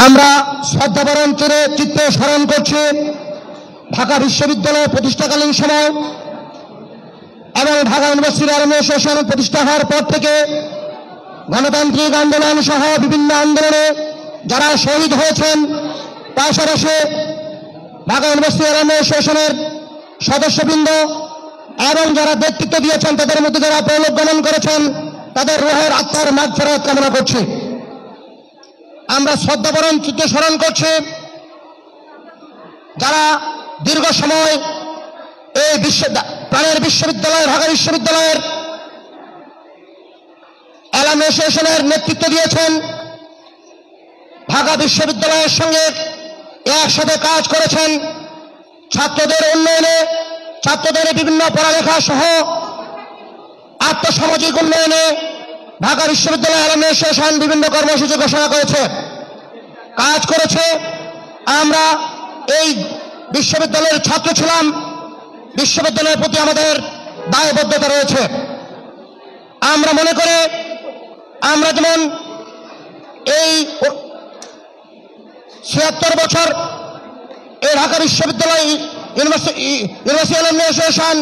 আমরা শ্রদ্ধাবরণ চিত্তে স্মরণ করছি ঢাকা বিশ্ববিদ্যালয় প্রতিষ্ঠাকালীন সময় এবং ঢাকা ইউনিভার্সিটি অ্যালুমনি অ্যাসোসিয়েশন প্রতিষ্ঠা হওয়ার পর থেকে গণতান্ত্রিক আন্দোলন সহ বিভিন্ন আন্দোলনে যারা শহীদ হয়েছেন, পাশাপাশি ঢাকা ইউনিভার্সিটি অ্যালুমনি অ্যাসোসিয়েশনের সদস্যবৃন্দ এবং যারা নেতৃত্ব দিয়েছেন, তাদের মধ্যে যারা পরলোক গমন করেছেন, তাদের রুহের আত্মার মাগফিরাত কামনা করছি। আমরা শ্রদ্ধাবরণ চিত্তে স্মরণ করছি যারা দীর্ঘ সময় এই প্রাণের বিশ্ববিদ্যালয় ঢাকা বিশ্ববিদ্যালয়ের অ্যালুমনি অ্যাসোসিয়েশনের নেতৃত্ব দিয়েছেন, ঢাকা বিশ্ববিদ্যালয়ের সঙ্গে একসাথে কাজ করেছেন, ছাত্রদের উন্নয়নে, ছাত্রদের বিভিন্ন পড়ালেখা সহ আর্থসামাজিক উন্নয়নে ঢাকা বিশ্ববিদ্যালয় অ্যালুমনি অ্যাসোসিয়েশন বিভিন্ন কর্মসূচি ঘোষণা করেছে, কাজ করেছে। আমরা এই বিশ্ববিদ্যালয়ের ছাত্র ছিলাম, বিশ্ববিদ্যালয়ের প্রতি আমাদের দায়বদ্ধতা রয়েছে। আমরা মনে করি আমরা যেমন এই ৭৬ বছর এই ঢাকা বিশ্ববিদ্যালয় ইউনিভার্সিটি অ্যালুমনি অ্যাসোসিয়েশন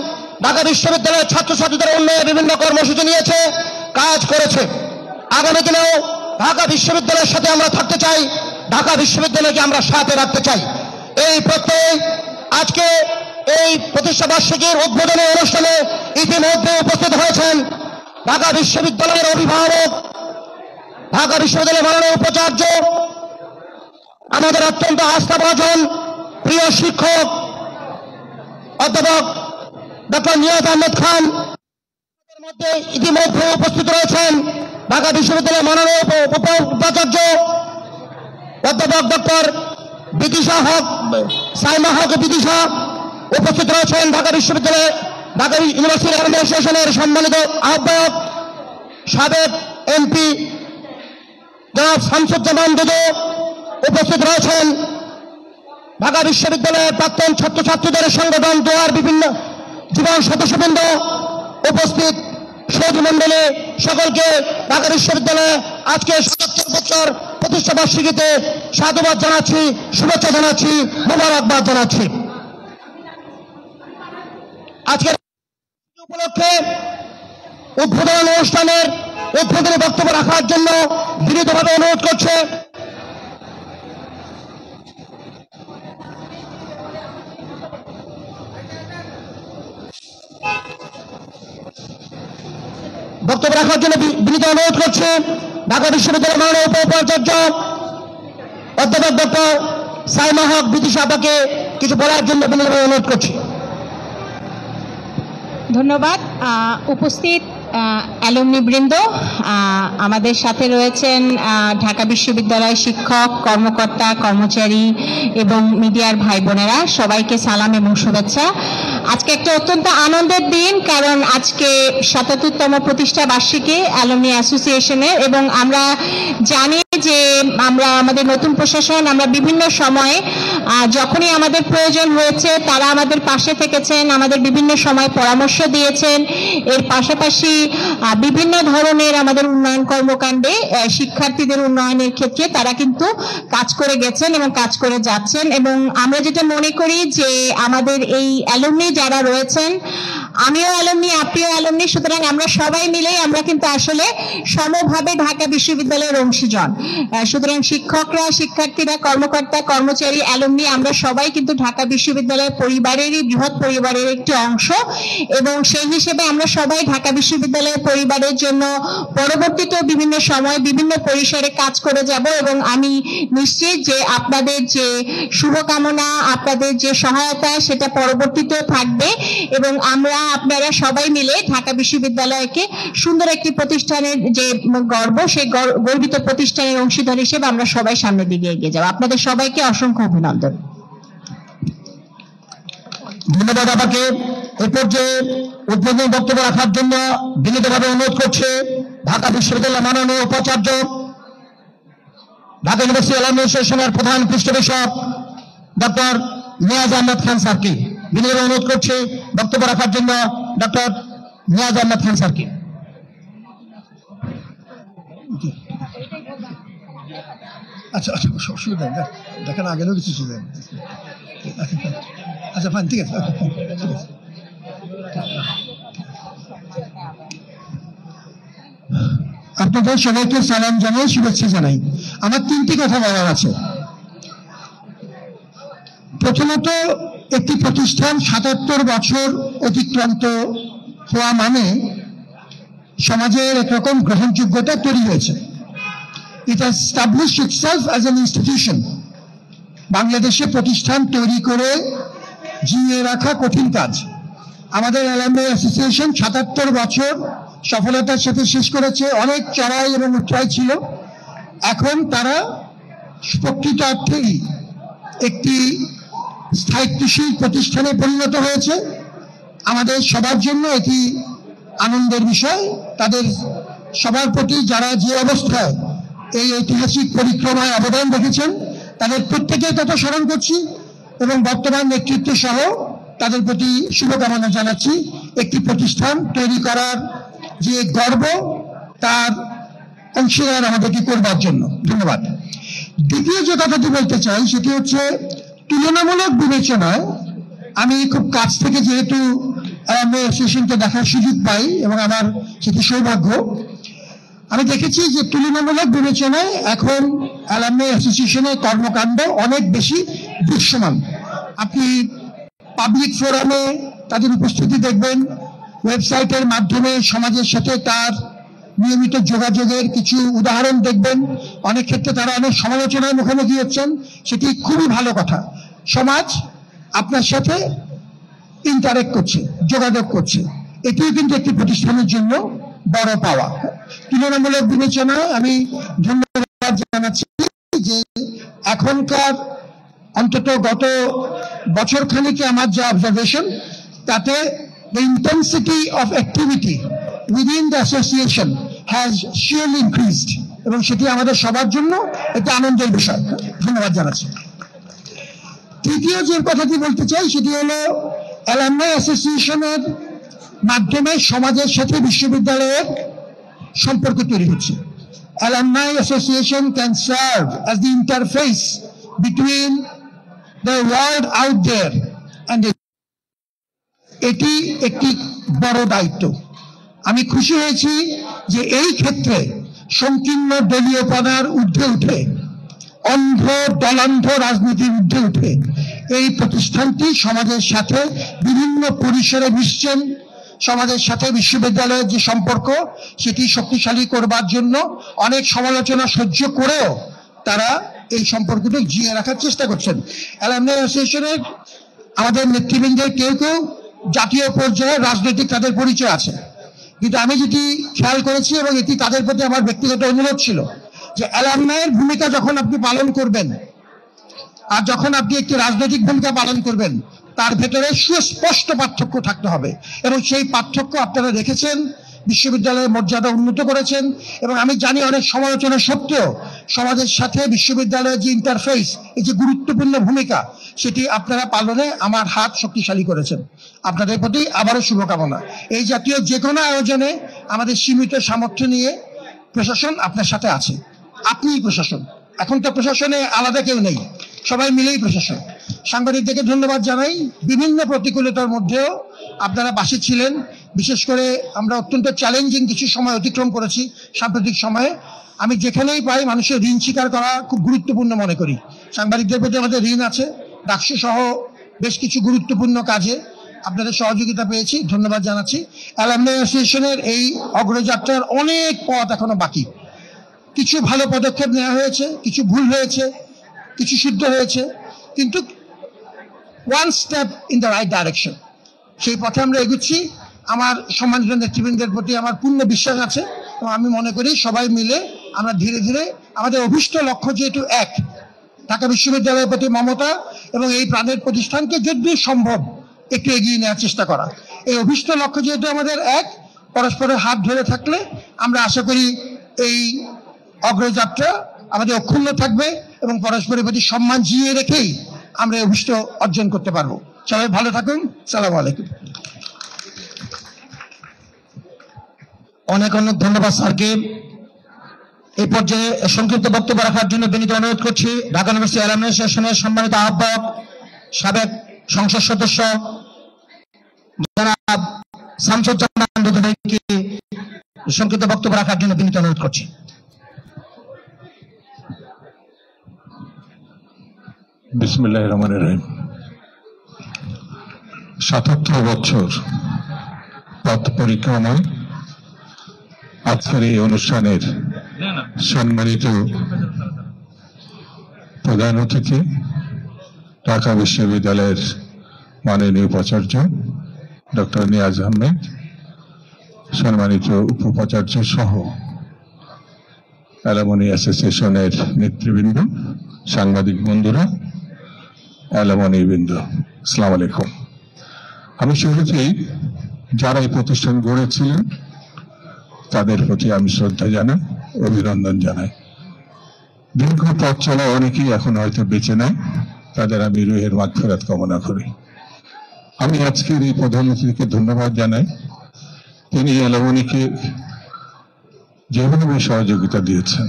ঢাকা বিশ্ববিদ্যালয়ের ছাত্রছাত্রীদের উন্নয়নে বিভিন্ন কর্মসূচি নিয়েছে, কাজ করেছে। আগামী দিনেও ঢাকা বিশ্ববিদ্যালয়ের সাথে আমরা থাকতে চাই, ঢাকা বিশ্ববিদ্যালয়কে আমরা সাথে রাখতে চাই। এই প্রত্যয় আজকে এই প্রতিষ্ঠা বার্ষিকীর উদ্বোধনী অনুষ্ঠানে ইতিমধ্যে উপস্থিত হয়েছেন ঢাকা বিশ্ববিদ্যালয়ের অভিভাবক, ঢাকা বিশ্ববিদ্যালয়ের মাননীয় উপাচার্য, আমাদের অত্যন্ত আস্থাভাজন প্রিয় শিক্ষক অধ্যাপক ডক্টর নিয়াজ আহমেদ খান। মধ্যে ইতিমধ্যে উপস্থিত রয়েছেন ঢাকা বিশ্ববিদ্যালয়ের মাননীয় উপাচার্য অধ্যাপক ডক্টর বিদিশা হক, সাইমা হক বিদিশা। উপস্থিত রয়েছেন ঢাকা বিশ্ববিদ্যালয়ের ঢাকা ইউনিভার্সিটি অ্যালুমনি অ্যাসোসিয়েশনের সম্মানিত আহ্বায়ক সাবেক এমপি জনাব শামসুজ্জামান দুদু। উপস্থিত রয়েছেন ঢাকা বিশ্ববিদ্যালয়ের প্রাক্তন ছাত্রছাত্রীদের সংগঠন দোয়ার বিভিন্ন জীবন সদস্যবৃন্দ। উপস্থিত সৌদি মন্ডলী সকলকে ঢাকা বিশ্ববিদ্যালয়ে আজকে ৭৭ বছর প্রতিষ্ঠা বার্ষিকীতে সাধুবাদ জানাচ্ছি, শুভেচ্ছা জানাচ্ছি, মোবারকবাদ জানাচ্ছি। আজকের উপলক্ষে উদ্বোধন অনুষ্ঠানের উদ্বোধনী বক্তব্য রাখার জন্য বিনীতভাবে অনুরোধ করছে বক্তব্য রাখার জন্য বিনীত অনুরোধ করছে ঢাকা বিশ্ববিদ্যালয়ের মাননীয় উপাচার্য অধ্যাপক ডক্টর সাইমা হক বিদিশা আপাকে কিছু বলার জন্য বিনীতভাবে অনুরোধ করছি। ধন্যবাদ। উপস্থিত অ্যালুমনি বৃন্দ, আমাদের সাথে রয়েছেন ঢাকা বিশ্ববিদ্যালয় শিক্ষক, কর্মকর্তা, কর্মচারী এবং মিডিয়ার ভাই বোনেরা, সবাইকে সালাম এবং শুভেচ্ছা। আজকে একটা অত্যন্ত আনন্দের দিন, কারণ আজকে ৭৭তম প্রতিষ্ঠা বার্ষিকী অ্যালুমনি অ্যাসোসিয়েশনের, এবং আমরা জানি যে আমরা আমাদের নতুন প্রশাসন, আমরা বিভিন্ন সময়ে যখনই আমাদের প্রয়োজন হয়েছে তারা আমাদের পাশে থেকেছেন, আমাদের বিভিন্ন সময় পরামর্শ দিয়েছেন। এর পাশাপাশি বিভিন্ন ধরনের আমাদের উন্নয়ন কর্মকাণ্ডে শিক্ষার্থীদের উন্নয়নের ক্ষেত্রে তারা কিন্তু কাজ করে গেছেন এবং কাজ করে যাচ্ছেন। এবং আমরা যেটা মনে করি যে আমাদের এই অ্যালুমনি যারা রয়েছেন, আমিও অ্যালুমনি, আপনিও অ্যালুমনি, সুতরাং আমরা সবাই মিলেই আমরা কিন্তু আসলে সমভাবে ঢাকা বিশ্ববিদ্যালয়ের অংশীজন। সুতরাং শিক্ষকরা, শিক্ষার্থীরা, কর্মকর্তা, কর্মচারী, অ্যালুমনি, আমরা সবাই কিন্তু ঢাকা বিশ্ববিদ্যালয়ের পরিবারেরই বৃহৎ পরিবারের একটি অংশ, এবং সেই হিসেবে আমরা সবাই ঢাকা বিশ্ববিদ্যালয়ের পরিবারের জন্য পরবর্তীতেও বিভিন্ন সময় বিভিন্ন পরিসরে কাজ করে যাব। এবং আমি নিশ্চিত যে আপনাদের যে শুভকামনা, আপনাদের যে সহায়তা, সেটা পরবর্তীতেও থাকবে, এবং আপনারা সবাই মিলে ঢাকা বিশ্ববিদ্যালয়কে সুন্দর একটি প্রতিষ্ঠানের যে গর্ব, সেই গর্বিত প্রতিষ্ঠানের অংশীদার হিসেবে আমরা সবাই সামনের দিকে এগিয়ে যাব। আপনাদের সবাইকে অসংখ্য অভিনন্দন। ধন্যবাদ আপনাকে। এই পর্যায়ে উদ্বোধনী বক্তব্য রাখার জন্য বিনীতভাবে অনুরোধ করছে ঢাকা বিশ্ববিদ্যালয়ের মাননীয় উপাচার্য, ঢাকা ইউনিভার্সিটি অ্যালুমনি অ্যাসোসিয়েশনের প্রধান পৃষ্ঠপোষক ডক্টর নিয়াজ আহমেদ খান স্যারকে বিনীতভাবে অনুরোধ করছে বক্তব্য রাখার জন্য ডক্টর নিয়াজ আহমেদ খান স্যারকে। আচ্ছা আচ্ছা, অসুবিধা নেই, দেখেন আগেও কিছু ছিল। আচ্ছা ফাইন, ঠিক আছে, ঠিক আছে। আপনাদের সবাইকে সালাম জানাই, শুভেচ্ছা জানাই। আমার 3টি কথা বলার আছে। প্রথমত, একটি প্রতিষ্ঠান 77 বছর অতিক্রান্ত হওয়া মানে সমাজের একরকম গ্রহণযোগ্যতা তৈরি হয়েছে। It has established itself as an institution. বাংলাদেশে প্রতিষ্ঠান তৈরি করে জিইয়ে রাখা কঠিন কাজ। আমাদের অ্যালামনাই অ্যাসোসিয়েশন 77 বছর সফলতার সাথে শেষ করেছে। অনেক চড়াই এবং উৎরাই ছিল। এখন তারা প্রকৃত অর্থেই একটি স্থায়িত্বশীল প্রতিষ্ঠানে পরিণত হয়েছে। আমাদের সবার জন্য এটি আনন্দের বিষয়। তাদের সবার প্রতি যারা যে অবস্থায় এই ঐতিহাসিক পরিক্রমায় অবদান রেখেছেন তাদের প্রত্যেকের কথা স্মরণ করছি এবং বর্তমান নেতৃত্ব সহ তাদের প্রতি শুভকামনা জানাচ্ছি। একটি প্রতিষ্ঠান তৈরি করার যে গর্ব, তার অংশীদার আমাদেরকে করবার জন্য ধন্যবাদ। দ্বিতীয় যে কথাটি বলতে চাই সেটি হচ্ছে, তুলনামূলক বিবেচনায় আমি খুব কাছ থেকে যেহেতু অ্যালামনাই অ্যাসোসিয়েশনকে দেখার সুযোগ পাই এবং আমার সেটি সৌভাগ্য, আমি দেখেছি যে তুলনামূলক বিবেচনায় এখন অ্যালামনাই অ্যাসোসিয়েশনের কর্মকাণ্ড অনেক বেশি দৃশ্যমান। আপনি পাবলিক ফোরামে তাদের উপস্থিতি দেখবেন, ওয়েবসাইটের মাধ্যমে সমাজের সাথে তার নিয়মিত যোগাযোগের কিছু উদাহরণ দেখবেন। অনেক ক্ষেত্রে তারা অনেক সমালোচনার মুখোমুখি হচ্ছেন, সেটি খুবই ভালো কথা। সমাজ আপনার সাথে ইন্টারেক্ট করছে, যোগাযোগ করছে, এটিও কিন্তু একটি প্রতিষ্ঠানের জন্য বড় পাওয়া। তুলনামূলক বিবেচনায় আমি ধন্যবাদ জানাচ্ছি যে এখনকার অন্তত গত বছর খানিকে আমার যে অবজারভেশন, তাতে the intensity of activity within the association has surely increased এবং সেটি আমাদের সবার জন্য একটা আনন্দের বিষয়। ধন্যবাদ জানাচ্ছি। তৃতীয় যে কথাটি বলতে চাই সেটি হলো, অ্যালামনাই অ্যাসোসিয়েশনের মাধ্যমে সমাজের সাথে বিশ্ববিদ্যালয়ের সম্পর্ক তৈরি হচ্ছে। Alumni Association can serve as the interface between the world out there and এটি একটি বড় দায়িত্ব। আমি খুশি হয়েছি যে এই ক্ষেত্রে সংকীর্ণ দলীয়পনার ঊর্ধ্বে উঠে, অন্ধ দলান্ধ রাজনীতির ঊর্ধ্বে উঠে এই প্রতিষ্ঠানটি সমাজের সাথে বিভিন্ন পরিসরে মিশছেন। সমাজের সাথে বিশ্ববিদ্যালয়ের যে সম্পর্ক সেটি শক্তিশালী করবার জন্য অনেক সমালোচনা সহ্য করেও তারা এই সম্পর্কটি জিয়ে রাখার চেষ্টা করছেন। অ্যালামনাই অ্যাসোসিয়েশনের আমাদের নেতৃবৃন্দের কেউ কেউ জাতীয় পর্যায়ে রাজনৈতিক তাদের পরিচয় আছে, কিন্তু আমি যেটি খেয়াল করেছি এবং এটি তাদের প্রতি আমার ব্যক্তিগত অনুরোধ ছিল যে অ্যালামনাইয়ের ভূমিকা যখন আপনি পালন করবেন আর যখন আপনি একটি রাজনৈতিক ভূমিকা পালন করবেন, তার ভেতরে সুস্পষ্ট পার্থক্য থাকতে হবে এবং সেই পার্থক্য আপনারা দেখেছেন, বিশ্ববিদ্যালয়ের মর্যাদা উন্নত করেছেন। এবং আমি জানি অনেক সমালোচনা সত্ত্বেও সমাজের সাথে বিশ্ববিদ্যালয়ের যে ইন্টারফেস, এই যে গুরুত্বপূর্ণ ভূমিকা, সেটি আপনারা পালনে আমার হাত শক্তিশালী করেছেন। আপনাদের প্রতি আবারও শুভকামনা। এই জাতীয় যে কোনো আয়োজনে আমাদের সীমিত সামর্থ্য নিয়ে প্রশাসন আপনার সাথে আছে। আপনিই প্রশাসন, এখন তো প্রশাসনে আলাদা কেউ নেই, সবাই মিলেই প্রশাসন। সাংবাদিকদেরকে ধন্যবাদ জানাই। বিভিন্ন প্রতিকূলতার মধ্যেও আপনারা পাশে ছিলেন। বিশেষ করে আমরা অত্যন্ত চ্যালেঞ্জিং কিছু সময় অতিক্রম করেছি সাম্প্রতিক সময়ে। আমি যেখানেই পাই মানুষের ঋণ স্বীকার করা খুব গুরুত্বপূর্ণ মনে করি। সাংবাদিকদের প্রতি আমাদের ঋণ আছে। ডাকসু সহ বেশ কিছু গুরুত্বপূর্ণ কাজে আপনাদের সহযোগিতা পেয়েছি, ধন্যবাদ জানাচ্ছি। অ্যালামনাই অ্যাসোসিয়েশনের এই অগ্রযাত্রার অনেক পথ এখনো বাকি। কিছু ভালো পদক্ষেপ নেওয়া হয়েছে, কিছু ভুল হয়েছে, কিছু শুদ্ধ হয়েছে, কিন্তু one step in the right direction, সেই পথে আমরা এগুচ্ছি। আমার সম্মানিত নেতৃবৃন্দের প্রতি আমার পূর্ণ বিশ্বাস আছে এবং আমি মনে করি সবাই মিলে আমরা ধীরে ধীরে আমাদের অভীষ্ট লক্ষ্য যেহেতু এক, ঢাকা বিশ্ববিদ্যালয়ের প্রতি মমতা এবং এই প্রাণের প্রতিষ্ঠানকে যতদূর সম্ভব একটু এগিয়ে নেওয়ার চেষ্টা করা, এই অভীষ্ট লক্ষ্য যেহেতু আমাদের এক, পরস্পরের হাত ধরে থাকলে আমরা আশা করি এই অগ্রযাত্রা আমাদের অক্ষুণ্ণ থাকবে এবং পরস্পরের প্রতি সম্মান জিয়ে রেখেই আমরা অভীষ্ট অর্জন করতে পারবো। সবাই ভালো থাকুন। সালাম আলাইকুম। অনেক অনেক ধন্যবাদ স্যারকে। এই পর্যায়ে সংক্ষিপ্ত বক্তব্য রাখার জন্য বিনীত অনুরোধ করছি ঢাকা ইউনিভার্সিটি অ্যালামনি অ্যাসোসিয়েশনের সম্মানিত আহ্বায়ক সাবেক সংসদ সদস্য জনাব শামসুজ্জামান দুদু ভাইকে সংক্ষিপ্ত বক্তব্য রাখার জন্য বিনীত অনুরোধ করছি। বিসমিল্লাহির রহমানির রহিম। ৭৭ বছর পথ পরিক্রমায় আজকের এই অনুষ্ঠানের সম্মানিত প্রধান অতিথি ঢাকা বিশ্ববিদ্যালয়ের মাননীয় উপাচার্য ডক্টর নিয়াজ আহমেদ, সম্মানিত উপাচার্য সহ অ্যালামনি অ্যাসোসিয়েশনের নেতৃবৃন্দ, সাংবাদিক বন্ধুরা, অ্যালামনি বৃন্দ, আসসালামু আলাইকুম। আমি শুরুতেই যারা এই প্রতিষ্ঠান গড়েছিলেন তাদের প্রতি আমি শ্রদ্ধা জানাই, অভিনন্দন জানাই। দীর্ঘ পথ চলা অনেকেই এখন হয়তো বেঁচে নাই, তাদের আমি রুহের মাগফিরাত কামনা করি। আমি আজকের এই প্রধানমন্ত্রীকে ধন্যবাদ জানাই, তিনি অ্যালামনিকে যেভাবে সহযোগিতা দিয়েছেন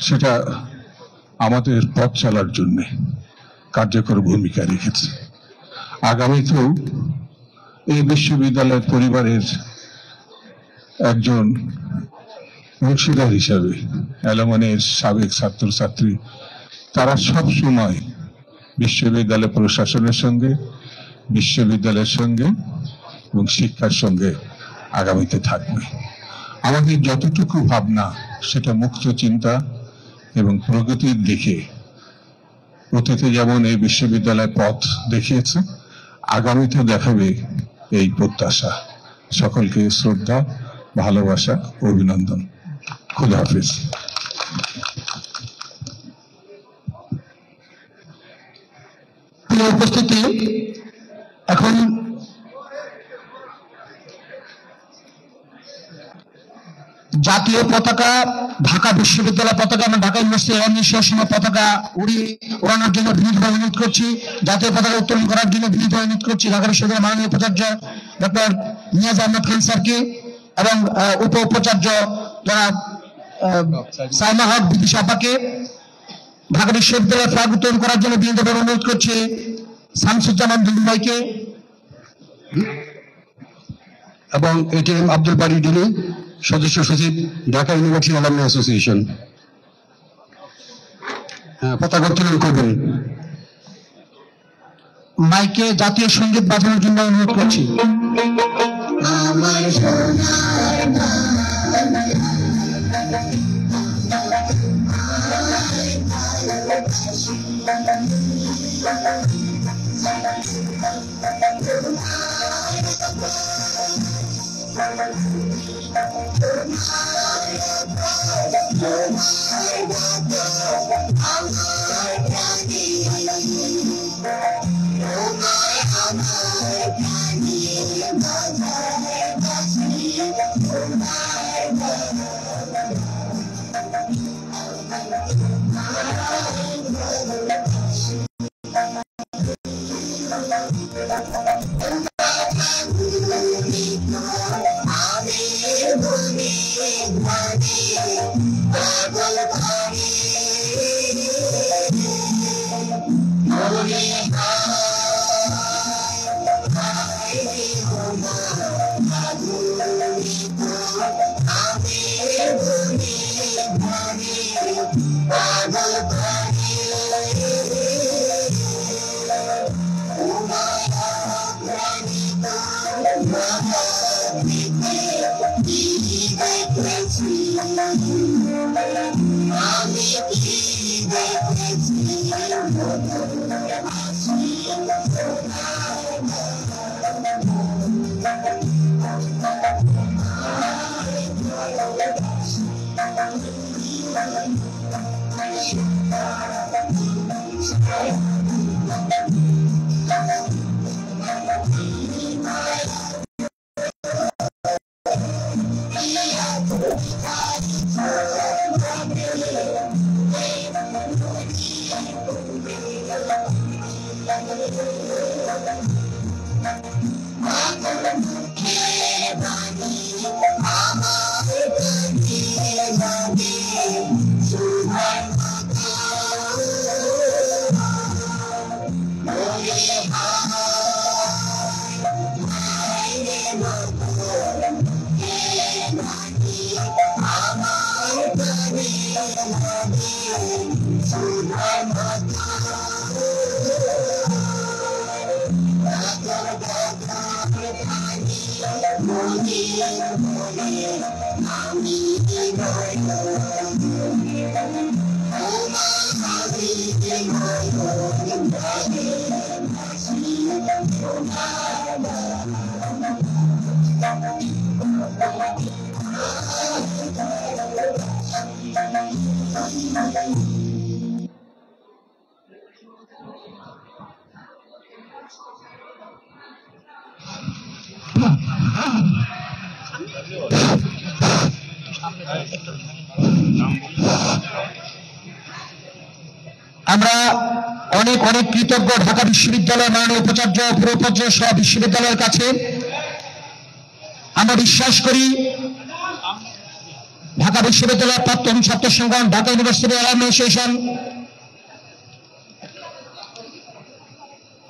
সেটা আমাদের পথ চলার জন্য কার্যকর ভূমিকা রেখেছে। আগামীতেও এই বিশ্ববিদ্যালয়ের পরিবারের একজন অংশীদার হিসাবে অ্যালামনির সাবেক ছাত্রছাত্রী তারা সব সময় বিশ্ববিদ্যালয় প্রশাসনের সঙ্গে, বিশ্ববিদ্যালয়ের সঙ্গে এবং শিক্ষার সঙ্গে আগামীতে থাকবে। আমাদের যতটুকু ভাবনা সেটা মুক্ত চিন্তা এবং প্রগতির দিকে অতীতে যেমন এই বিশ্ববিদ্যালয় পথ দেখিয়েছে, আগামীতে দেখাবে এই প্রত্যাশা। সকলকে শ্রদ্ধা, ভালোবাসা, অভিনন্দন। খুদা হাফিজ। প্রিয় উপস্থিতি, এখন জাতীয় পতাকা, ঢাকা বিশ্ববিদ্যালয় পতাকা এবং ঢাকা ইউনিভার্সিটি অ্যালামনি পতাকা উড়ানোর জন্য বিনীতভাবে অনুরোধ করছি। জাতীয় পতাকা উত্তোলন করার জন্য বিনীতভাবে অনুরোধ করছি ঢাকা বিশ্ববিদ্যালয়ের মাননীয় উপাচার্য ডক্টর নিয়াজ আহমেদ খান স্যারকে এবং উপ উপাচার্য জনাব সাইমা হক বিদিশা আপাকে। ঢাকা বিশ্ববিদ্যালয়ের ফ্ল্যাগ উত্তোলন করার জন্য বিনীতভাবে অনুরোধ করছি শামসুজ্জামান দুদু ভাইকে এবং এটিএম আব্দুল বারী ডিনি, সদস্য সচিব, ঢাকা ইউনিভার্সিটি অ্যালামনি অ্যাসোসিয়েশন, পতাকা উত্তোলন করবেন। মাইকে জাতীয় সঙ্গীত বাজানোর জন্য অনুরোধ করছি। আমরা অনেক অনেক কৃতজ্ঞ ঢাকা বিশ্ববিদ্যালয়ের মাননীয় উপাচার্য পুরোপাচার্য সহ বিশ্ববিদ্যালয়ের কাছে। আমরা বিশ্বাস করি ঢাকা বিশ্ববিদ্যালয়ের প্রাক্তন ছাত্র সংগঠন, ঢাকা ইউনিভার্সিটি অ্যালামনি অ্যাসোসিয়েশন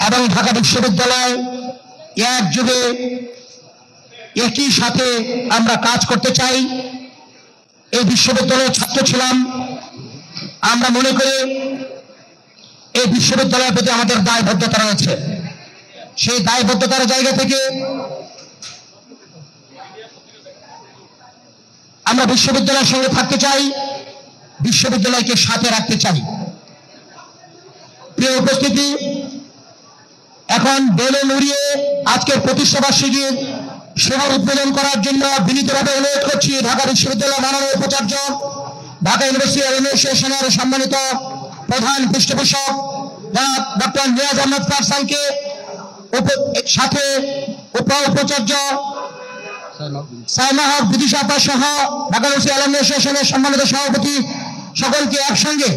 এবং ঢাকা বিশ্ববিদ্যালয় একযোগে একই সাথে আমরা কাজ করতে চাই। এই বিশ্ববিদ্যালয়ের ছাত্র ছিলাম, আমরা মনে করি এই বিশ্ববিদ্যালয়ের প্রতি আমাদের দায়বদ্ধতা রয়েছে। সেই দায়বদ্ধতার জায়গা থেকে আমরা বিশ্ববিদ্যালয়ের সঙ্গে থাকতে চাই, বিশ্ববিদ্যালয়কে সাথে রাখতে চাই। প্রিয় উপস্থিতি, এখন বেলুন উড়িয়ে আজকের প্রতিষ্ঠাবার্ষিকীর শুভ উদ্বোধন করার জন্য বিনীতভাবে অনুরোধ করছি ঢাকা বিশ্ববিদ্যালয়ের মাননীয় উপাচার্য, ঢাকা ইউনিভার্সিটি অ্যালামনি অ্যাসোসিয়েশনের সম্মানিত প্রধান পৃষ্ঠপোষক ডক্টর নিয়াজ আহমেদ ফারসানকে, সাথে উপাচার্য সাইমা হক বিদিশা আপা সহ ঢাকা ইউনিভার্সিটি অ্যালামনি অ্যাসোসিয়েশনের সম্মানিত সভাপতি সকলকে একসঙ্গে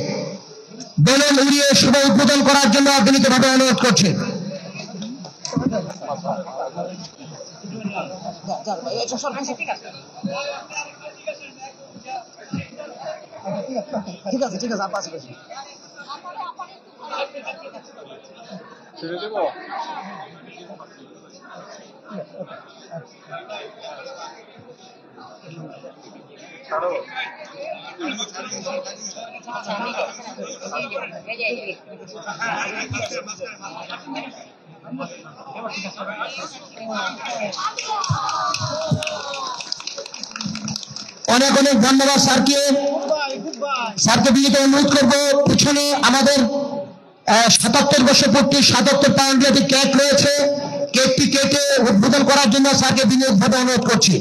বেলুন উড়িয়ে শুভ উদ্বোধন করার জন্য বিনীতভাবে অনুরোধ করছি। ঠিক আছে ঠিক আছে আপা আছে ছেড়ে দেব। অনেক অনেক ধন্যবাদ স্যারকে বিনীত অনুরোধ করবো, পিছনে আমাদের ৭৭ বর্ষপূর্তি ৭৭ পাউন্ড কেক রয়েছে, কেকটি কেটে উদ্বোধন করার জন্য স্যারকে বিনীতভাবে অনুরোধ করছি।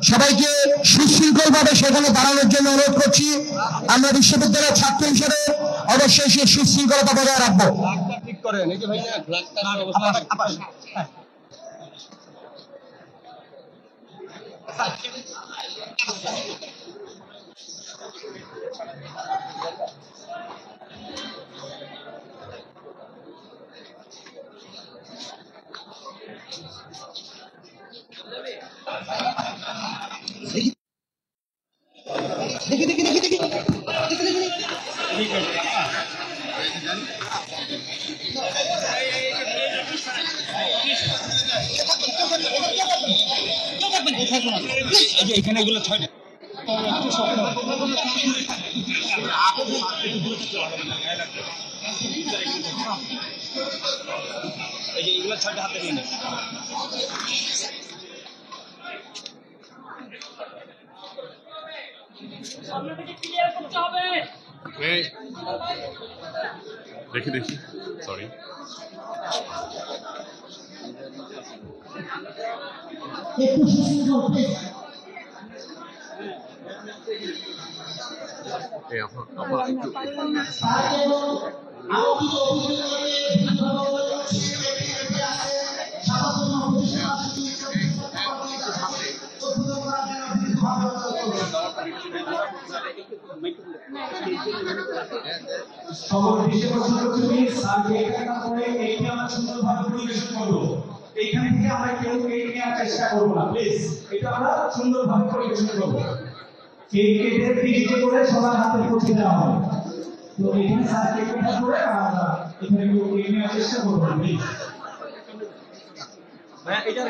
সবাইকে সুশৃঙ্খল ভাবে সেখানে দাঁড়ানোর জন্য অনুরোধ করছি। আমরা বিশ্ববিদ্যালয়ের ছাত্র হিসেবে অবশ্যই সেই সুশৃঙ্খলতা বজায় রাখবো। দেখি দেখি দেখি দেখি এখানে এগুলো ছয়টা এগুলো ছয়টা হাতে নিয়ে দেখি দেখি সরি এইখান থেকে আমরা কেউ কেক নেওয়ার চেষ্টা করবো না, প্লিজ এটা আমরা সুন্দরভাবে পরিবেশন করবো। কেক কেটে ফ্রিজে করে সবার হাতে পৌঁছে দেওয়া হবে। তো এখানে স্যার কেক কাটা করে আমরা এখানে কেউ কেক নেওয়ার চেষ্টা করবো না, প্লিজ। ভাইয়া এটা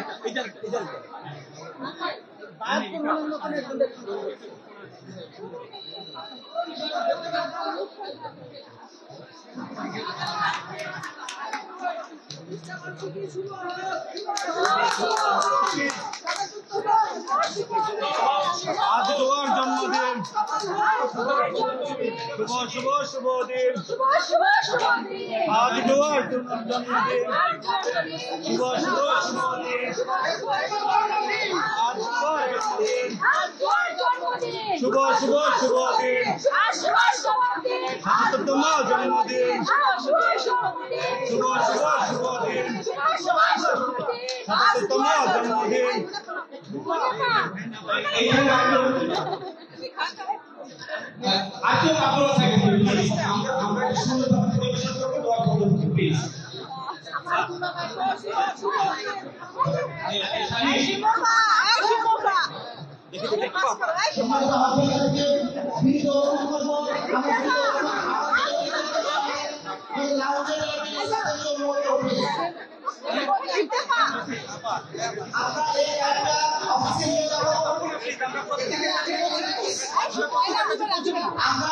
আজ তোমার জন্মদিন, শুভ শুভ শুভ দিন, আজ তোমার জন্মদিন, শুভ শুভ শুভ দিন, আজ তোমার জন্মদিন, শুভ শুভ শুভ দিন, আজ তোমার জন্মদিন, শুভ শুভ শুভ দিন, আজ তোমার জন্মদিন। আমরা সুন্দরভাবে পরিবেশন করবো, দোয়া করবো প্লিজ। আমরা